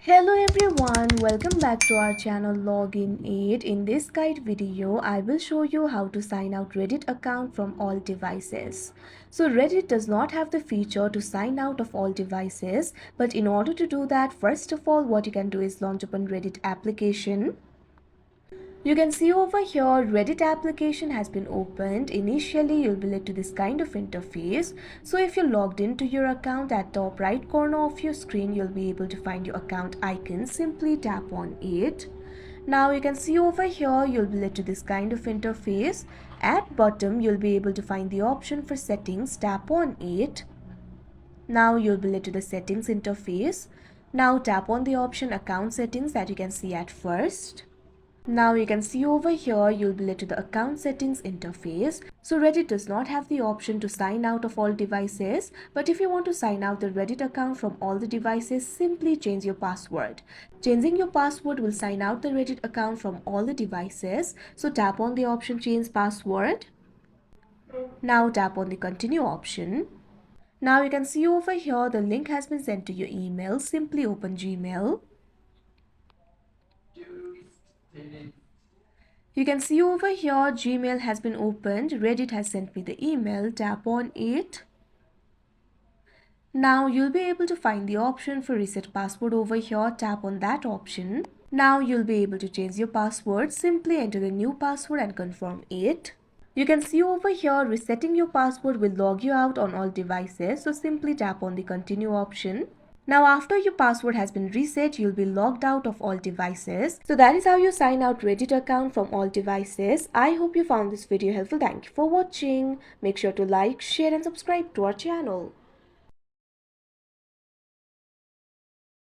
Hello everyone, welcome back to our channel Login Aid. In this guide video, I will show you how to sign out Reddit account from all devices. So Reddit does not have the feature to sign out of all devices, but in order to do that, first of all, what you can do is launch open Reddit application. You can see over here Reddit application has been opened. Initially you'll be led to this kind of interface. So if you're logged into your account, at top right corner of your screen you'll be able to find your account icon. Simply tap on it. Now you can see over here you'll be led to this kind of interface. At bottom you'll be able to find the option for settings. Tap on it. Now you'll be led to the settings interface. Now tap on the option account settings that you can see at first. Now you can see over here you'll be led to the account settings interface. So Reddit does not have the option to sign out of all devices, but if you want to sign out the Reddit account from all the devices, simply change your password. Changing your password will sign out the Reddit account from all the devices. So tap on the option change password. Now tap on the continue option. Now you can see over here the link has been sent to your email. Simply open Gmail. You can see over here Gmail has been opened. Reddit has sent me the email. Tap on it. Now you'll be able to find the option for reset password over here. Tap on that option. Now you'll be able to change your password. Simply enter the new password and confirm it. You can see over here resetting your password will log you out on all devices. So simply tap on the continue option. Now after your password has been reset, you'll be logged out of all devices. So that is how you sign out Reddit account from all devices. I hope you found this video helpful. Thank you for watching. Make sure to like, share and subscribe to our channel.